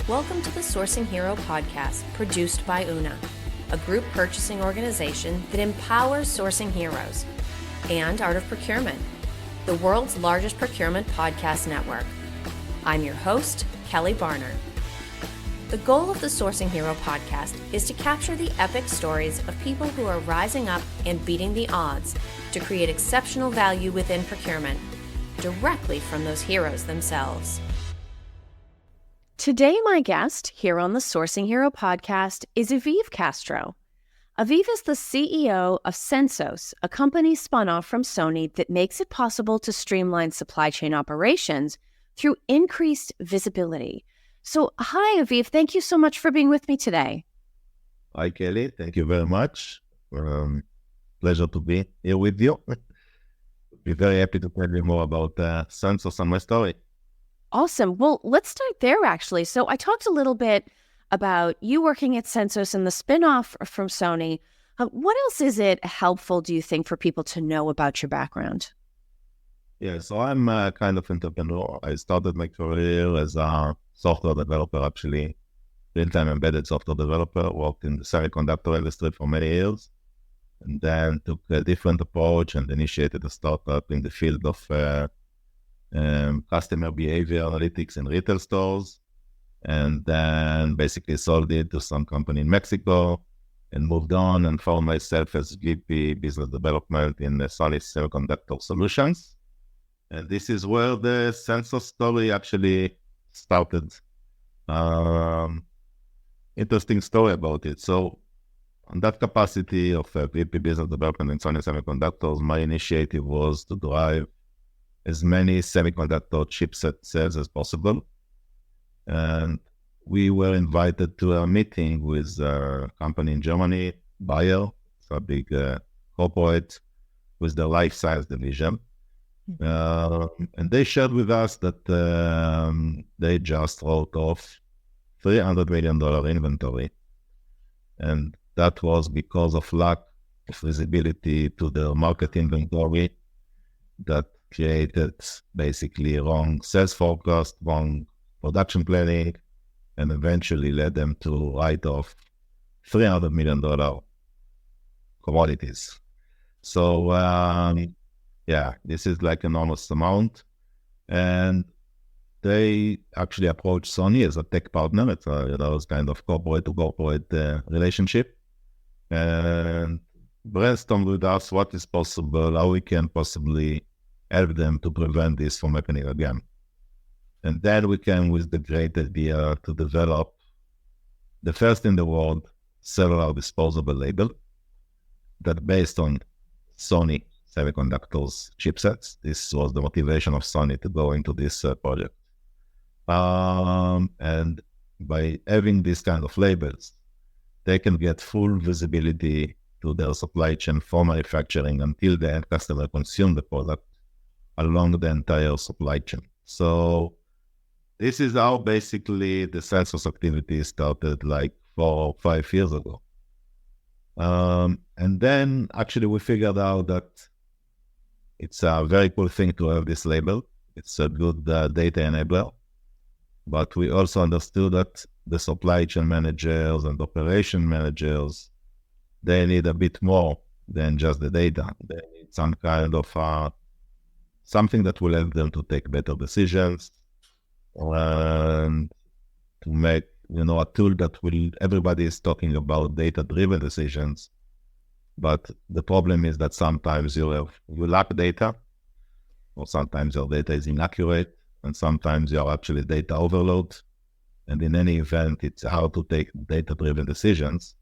Welcome to the Sourcing Hero podcast, produced by Una, a group purchasing organization that empowers sourcing heroes, and Art of Procurement, the world's largest procurement podcast network. I'm your host, Kelly Barner. The goal of the Sourcing Hero podcast is to capture the epic stories of people who are rising up and beating the odds to create exceptional value within procurement, directly from those heroes themselves. Today, my guest here on the Sourcing Hero podcast is Aviv Castro. Aviv is the CEO of Sensos, a company spun off from Sony that makes it possible to streamline supply chain operations through increased visibility. So, hi, Aviv. Thank you so much for being with me today. Hi, Kelly. Thank you very much. Pleasure to be here with you. Be very happy to tell you more about Sensos and my story. Awesome. Well, let's start there, actually. So I talked a little bit about you working at Sensos and the spinoff from Sony. What else is it helpful, do you think, for people to know about your background? Yeah, so I'm a kind of entrepreneur. I started my career as a software developer, actually, real-time embedded software developer, worked in the semiconductor industry for many years, and then took a different approach and initiated a startup in the field of customer behavior analytics in retail stores, and then basically sold it to some company in Mexico and moved on and found myself as VP business development in Sony Semiconductor Solutions. And this is where the Sensos story actually started. Interesting story about it. So on that capacity of VP business development in Sony Semiconductors, my initiative was to drive as many semiconductor chipset sales as possible. And we were invited to a meeting with a company in Germany, Bayer, it's a big corporate with the life science division. And they shared with us that they just wrote off $300 million inventory. And that was because of lack of visibility to the market inventory that created basically wrong sales forecast, wrong production planning, and eventually led them to write off $300 million commodities. So, this is like an enormous amount. And they actually approached Sony as a tech partner. It's a kind of corporate-to-corporate relationship. And brainstormed with us what is possible, how we can possibly help them to prevent this from happening again. And then we came with the great idea to develop the first in the world cellular disposable label that based on Sony Semiconductors chipsets. This was the motivation of Sony to go into this project. And by having these kind of labels, they can get full visibility to their supply chain from manufacturing until the end customer consume the product along the entire supply chain. So this is how basically the Sensos activity started like 4 or 5 years ago. And then actually we figured out that it's a very cool thing to have this label. It's a good data enabler. But we also understood that the supply chain managers and operation managers, they need a bit more than just the data. They need some kind of something that will help them to take better decisions and to make, a tool that will, everybody is talking about data-driven decisions. But the problem is that sometimes you lack data, or sometimes your data is inaccurate, and sometimes you are actually data overload. And in any event, it's hard to take data-driven decisions.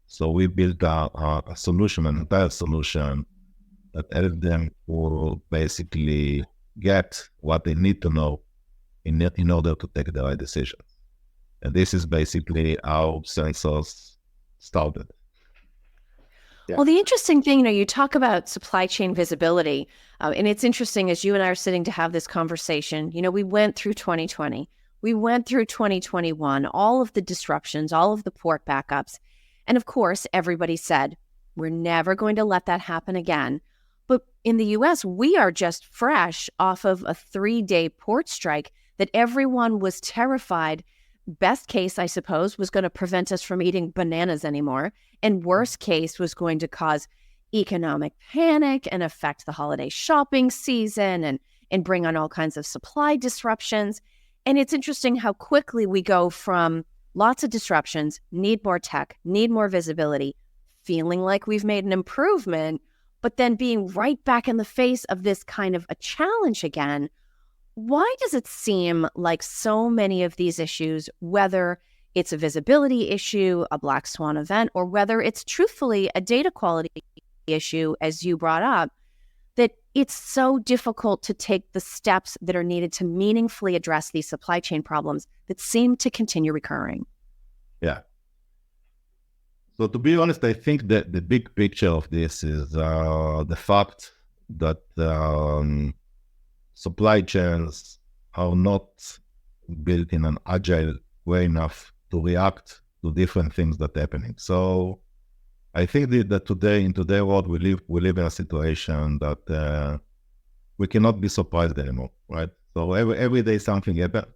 So we built a solution, an entire solution that helps them to basically get what they need to know in order to take the right decisions. And this is basically how Sensos started. Yeah. Well, the interesting thing, you talk about supply chain visibility, and it's interesting as you and I are sitting to have this conversation, we went through 2020, we went through 2021, all of the disruptions, all of the port backups. And of course, everybody said, we're never going to let that happen again. But in the US, we are just fresh off of a 3-day port strike that everyone was terrified best case, I suppose, was going to prevent us from eating bananas anymore. And worst case was going to cause economic panic and affect the holiday shopping season and bring on all kinds of supply disruptions. And it's interesting how quickly we go from lots of disruptions, need more tech, need more visibility, feeling like we've made an improvement, but then being right back in the face of this kind of a challenge again. Why does it seem like so many of these issues, whether it's a visibility issue, a black swan event, or whether it's truthfully a data quality issue, as you brought up, that it's so difficult to take the steps that are needed to meaningfully address these supply chain problems that seem to continue recurring? Yeah. So to be honest, I think that the big picture of this is the fact that supply chains are not built in an agile way enough to react to different things that are happening. So I think that today, in today's world, we live in a situation that we cannot be surprised anymore, right? So every day something happens.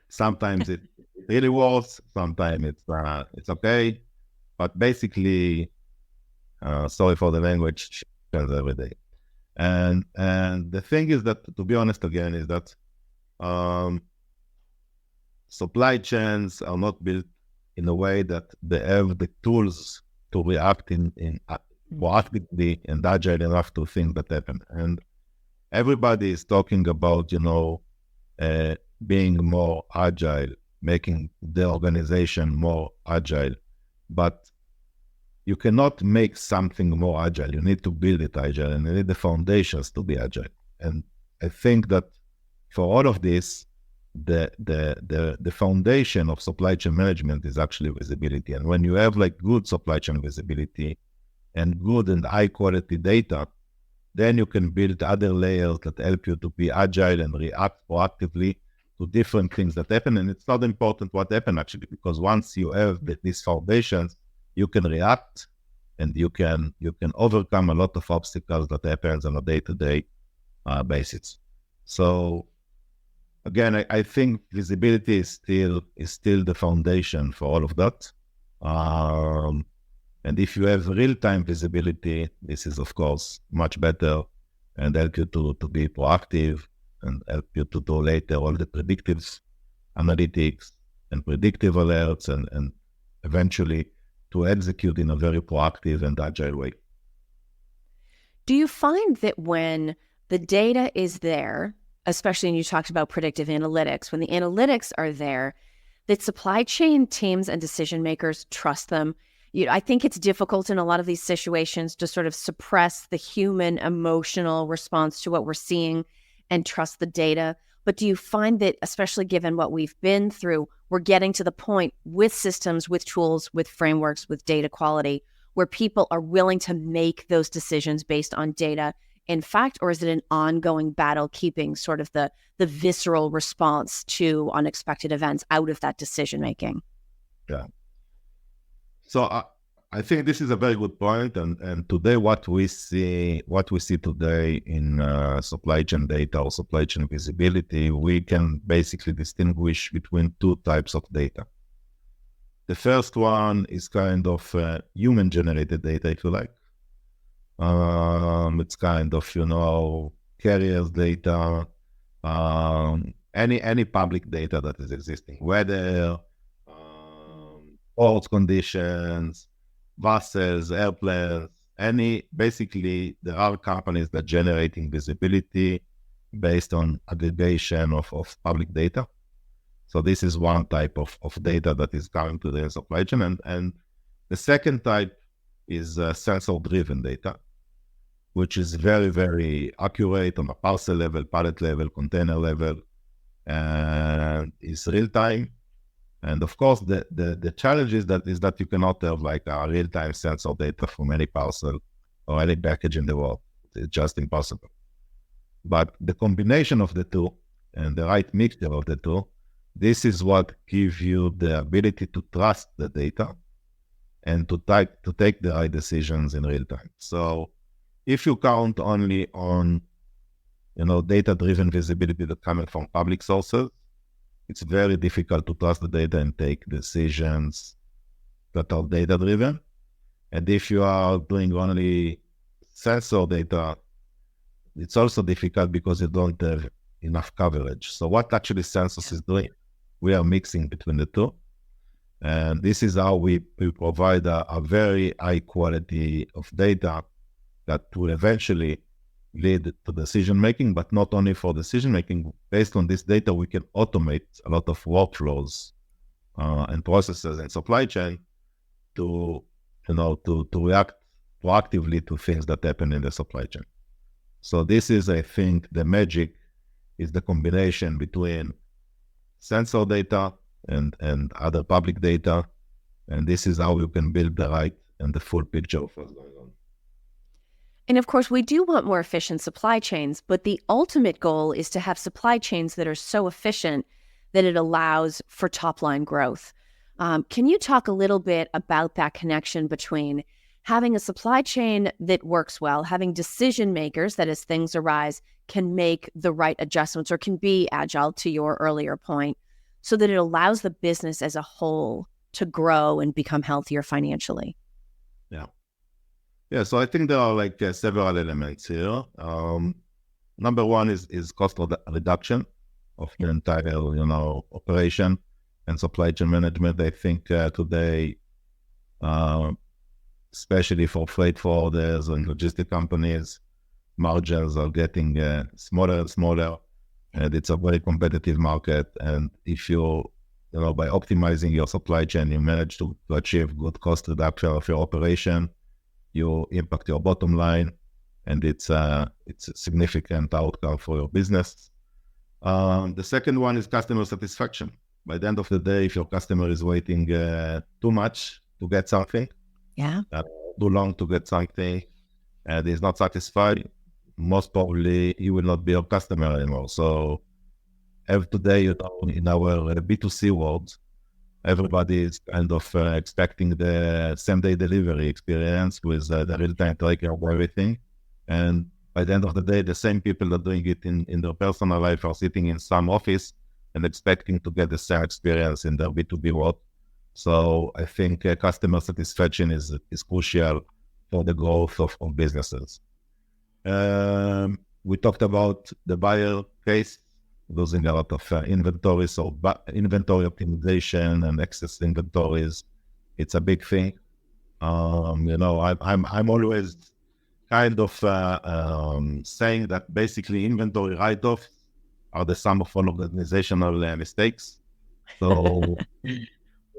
Sometimes it really works, sometimes it's okay, but basically, sorry for the language, changes every day. And the thing is that, to be honest again, is that supply chains are not built in a way that they have the tools to react in proactively and agile enough to things that happen. And everybody is talking about, being more agile, making the organization more agile, but you cannot make something more agile. You need to build it agile, and you need the foundations to be agile. And I think that for all of this, the foundation of supply chain management is actually visibility. And when you have good supply chain visibility and good and high quality data, then you can build other layers that help you to be agile and react proactively to different things that happen. And it's not important what happened actually, because once you have these foundations, you can react and you can overcome a lot of obstacles that happens on a day-to-day basis. So again, I think visibility is still the foundation for all of that. And if you have real-time visibility, this is of course much better and help you to be proactive and help you to do later all the predictive analytics and predictive alerts and eventually to execute in a very proactive and agile way. Do you find that when the data is there, especially when you talked about predictive analytics, when the analytics are there, that supply chain teams and decision makers trust them? I think it's difficult in a lot of these situations to sort of suppress the human emotional response to what we're seeing and trust the data. But do you find that, especially given what we've been through, we're getting to the point with systems, with tools, with frameworks, with data quality, where people are willing to make those decisions based on data, in fact, or is it an ongoing battle keeping sort of the visceral response to unexpected events out of that decision making? Yeah. So I think this is a very good point. And today, what we see today in supply chain data or supply chain visibility, we can basically distinguish between two types of data. The first one is kind of human-generated data, if you like. It's kind of, carriers data, any public data that is existing, weather, port conditions, buses, airplanes, basically there are companies that are generating visibility based on aggregation of public data. So this is one type of data that is coming to the supply chain. And the second type is sensor-driven data, which is very, very accurate on a parcel level, pallet level, container level, and is real-time. And of course, the challenge is that you cannot have a real-time sensor data from any parcel or any package in the world. It's just impossible. But the combination of the two and the right mixture of the two, this is what gives you the ability to trust the data and to take the right decisions in real time. So if you count only on, data-driven visibility that coming from public sources, it's very difficult to trust the data and take decisions that are data-driven. And if you are doing only sensor data, it's also difficult because you don't have enough coverage. So what actually Sensos is doing, we are mixing between the two. And this is how we provide a very high quality of data that will eventually lead to decision-making, but not only for decision-making. Based on this data, we can automate a lot of workflows and processes and supply chain to react proactively to things that happen in the supply chain. So this is, I think, the magic is the combination between sensor data and other public data. And this is how you can build the right and the full picture of what's going on. And of course, we do want more efficient supply chains, but the ultimate goal is to have supply chains that are so efficient that it allows for top-line growth. Can you talk a little bit about that connection between having a supply chain that works well, having decision makers that as things arise can make the right adjustments or can be agile, to your earlier point, so that it allows the business as a whole to grow and become healthier financially? Yeah, so I think there are several elements here. Number one is cost reduction of the entire, operation and supply chain management. I think today, especially for freight forwarders and logistic companies, margins are getting smaller and smaller, and it's a very competitive market. And if you, by optimizing your supply chain, you manage to achieve good cost reduction of your operation, you impact your bottom line, and it's a significant outcome for your business. The second one is customer satisfaction. By the end of the day, if your customer is waiting too much to get something, too long to get something, and is not satisfied, most probably he will not be your customer anymore. So today, in our B2C world, everybody is kind of expecting the same-day delivery experience with the real-time tracking of everything. And by the end of the day, the same people that are doing it in their personal life are sitting in some office and expecting to get the same experience in their B2B world. So I think customer satisfaction is crucial for the growth of businesses. We talked about the buyer case, losing a lot of inventory, so inventory optimization and excess inventories, it's a big thing. I'm always kind of saying that basically inventory write-offs are the sum of all organizational mistakes. So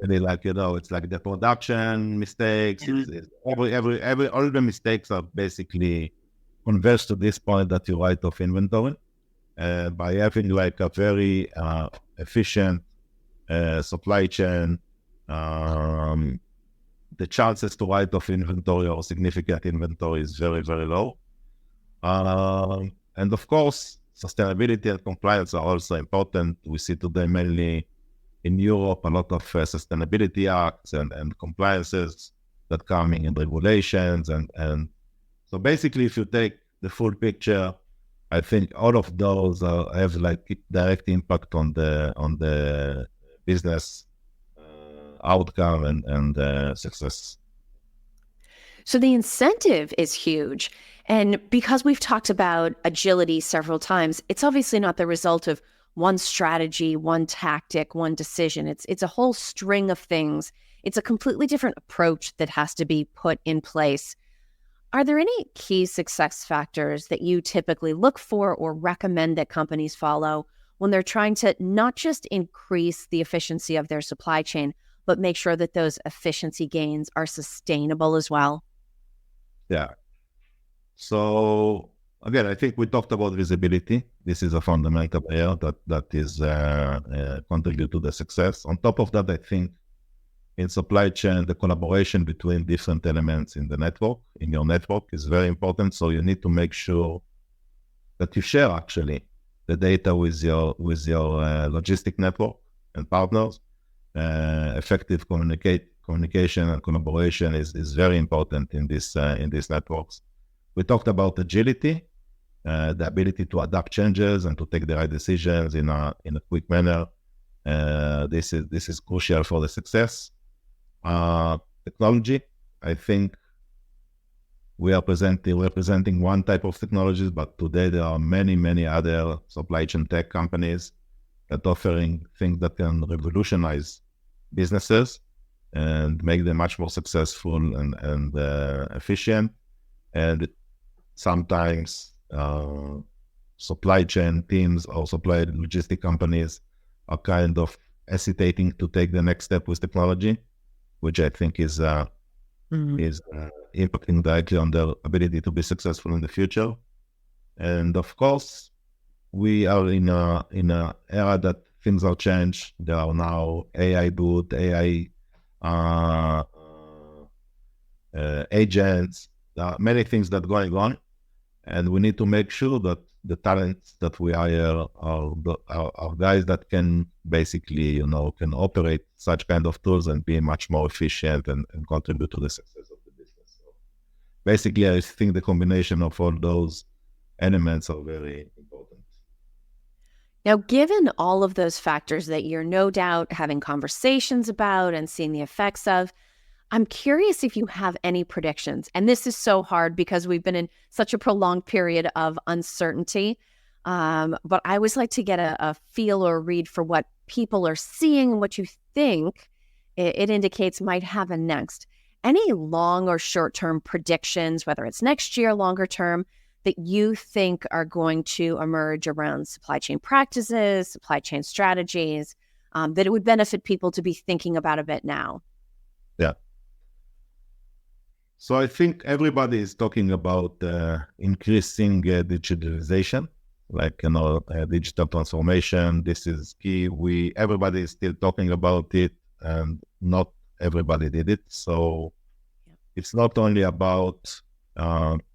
really, it's like the production mistakes. All the mistakes are basically converged to this point that you write off inventory. By having a very efficient supply chain, the chances to write off inventory or significant inventory is very, very low. And of course, sustainability and compliance are also important. We see today mainly in Europe a lot of sustainability acts and compliances that coming in regulations. And so basically, if you take the full picture, I think all of those have direct impact on the business outcome and success. So the incentive is huge. And because we've talked about agility several times, it's obviously not the result of one strategy, one tactic, one decision. It's a whole string of things. It's a completely different approach that has to be put in place. Are there any key success factors that you typically look for or recommend that companies follow when they're trying to not just increase the efficiency of their supply chain, but make sure that those efficiency gains are sustainable as well? Yeah. So again, I think we talked about visibility. This is a fundamental area that is contribute to the success. On top of that, I think in supply chain, the collaboration between different elements in your network is very important. So you need to make sure that you share actually the data with your logistic network and partners. Effective communication and collaboration is very important in these networks. We talked about agility, the ability to adapt changes and to take the right decisions in a quick manner. This is crucial for the success. Technology, I think we're presenting one type of technologies, but today there are many other supply chain tech companies that offering things that can revolutionize businesses and make them much more successful and efficient. And sometimes supply chain teams or supply logistic companies are kind of hesitating to take the next step with technology, which I think is impacting directly on their ability to be successful in the future. And of course, we are in a era that things are changed. There are now AI boot, AI agents. There are many things that are going on, and we need to make sure that the talents that we hire are guys that can basically, can operate such kind of tools and be much more efficient and contribute to the success of the business. So basically, I think the combination of all those elements are very important. Now, given all of those factors that you're no doubt having conversations about and seeing the effects of, I'm curious if you have any predictions. And this is so hard because we've been in such a prolonged period of uncertainty. But I always like to get a feel or read for what people are seeing and what you think it indicates might happen next. Any long or short-term predictions, whether it's next year, longer term, that you think are going to emerge around supply chain practices, supply chain strategies, that it would benefit people to be thinking about a bit now? Yeah. So I think everybody is talking about increasing digitalization, like, digital transformation. This is key. Everybody is still talking about it, and not everybody did it. So it's not only about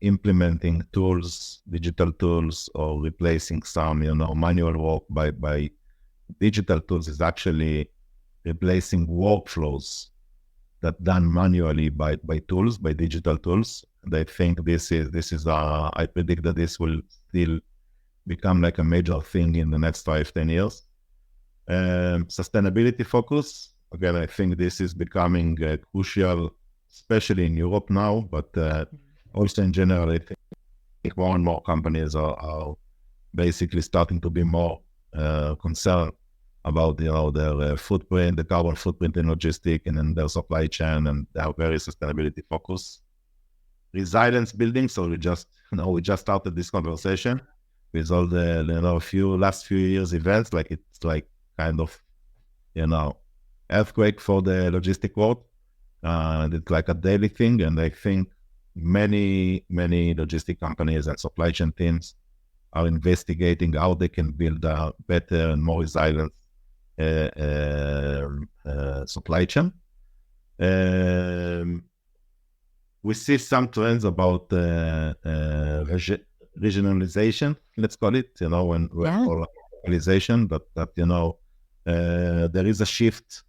implementing tools, digital tools, or replacing some, manual work by digital tools. Is actually replacing workflows that done manually by tools, by digital tools. And I think I predict that this will still become like a major thing in the next 5-10 years. Sustainability focus, again, I think this is becoming crucial, especially in Europe now, but also in general. I think more and more companies are basically starting to be more concerned about their footprint, the carbon footprint in logistics and in their supply chain, and they are very sustainability focused. Resilience building. So we just started this conversation with all the last few years events. Like it's like kind of earthquake for the logistic world, and it's like a daily thing. And I think many logistic companies and supply chain teams are investigating how they can build a better and more resilient supply chain. We see some trends about regionalization, let's call it, or localization, but there is a shift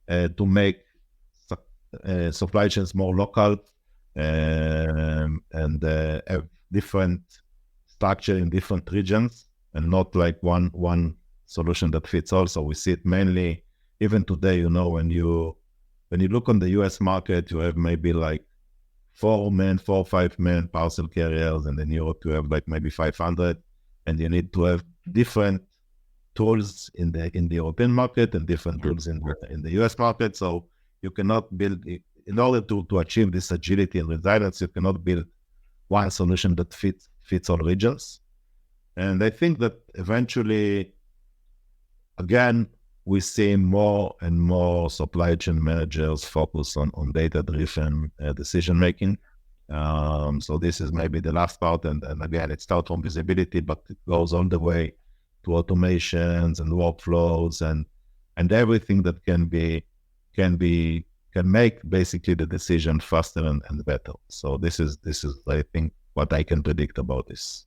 to make supply chains more local and have different structure in different regions, and not like one solution that fits all. So we see it mainly even today. When you look on the US market, you have maybe like 4 or 5 main parcel carriers, and in Europe you have like maybe 500, and you need to have different tools in the European market and different tools in the US market. So you cannot build, in order to achieve this agility and resilience, you cannot build one solution that fits all regions. And I think that eventually, again, we see more and more supply chain managers focus on data-driven decision-making. So this is maybe the last part. And again, it starts from visibility, but it goes all the way to automations and workflows and everything that can make basically the decision faster and better. So this is, I think, what I can predict about this.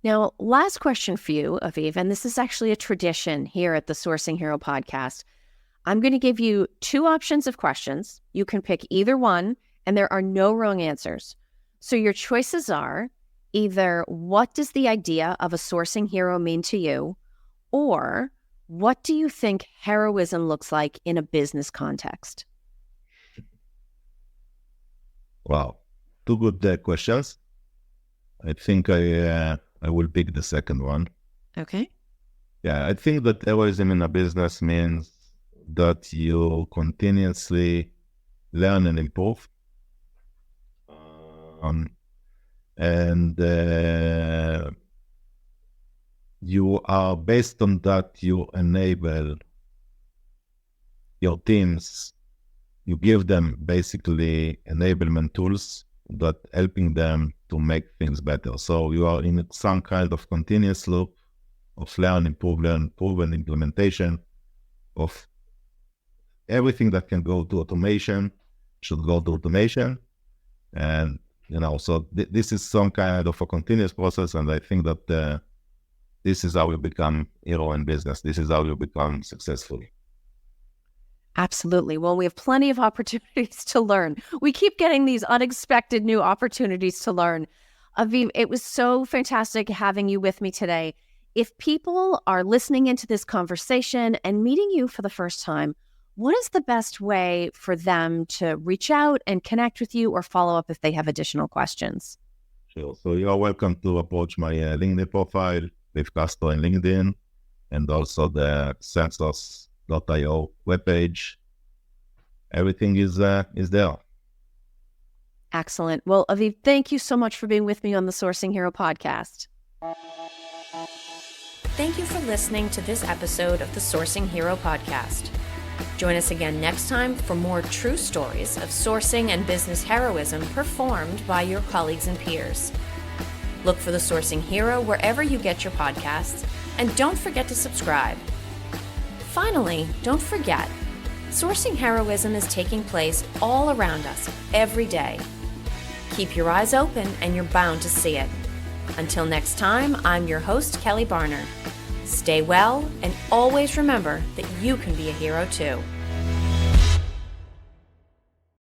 Now, last question for you, Aviv, and this is actually a tradition here at the Sourcing Hero podcast. I'm going to give you 2 options of questions. You can pick either one, and there are no wrong answers. So your choices are either what does the idea of a sourcing hero mean to you, or what do you think heroism looks like in a business context? Wow, two good questions. I think I will pick the second one. Okay. Yeah, I think that heroism in a business means that you continuously learn and improve. And you are, based on that, you enable your teams, you give them basically enablement tools that helping them to make things better. So you are in some kind of continuous loop of learn, improve, implementation of everything that can go to automation should go to automation. And, so this is some kind of a continuous process. And I think that this is how you become hero in business. This is how you become successful. Absolutely. Well, we have plenty of opportunities to learn. We keep getting these unexpected new opportunities to learn. Aviv, it was so fantastic having you with me today. If people are listening into this conversation and meeting you for the first time, what is the best way for them to reach out and connect with you or follow up if they have additional questions? Sure. So you are welcome to approach my LinkedIn profile, Aviv Castro in LinkedIn, and also the Sensos.io webpage. Everything is there. Excellent. Well, Aviv, thank you so much for being with me on the Sourcing Hero podcast. Thank you for listening to this episode of the Sourcing Hero podcast. Join us again next time for more true stories of sourcing and business heroism performed by your colleagues and peers. Look for the Sourcing Hero wherever you get your podcasts, and don't forget to subscribe. Finally, don't forget, sourcing heroism is taking place all around us every day. Keep your eyes open and you're bound to see it. Until next time, I'm your host, Kelly Barner. Stay well and always remember that you can be a hero too.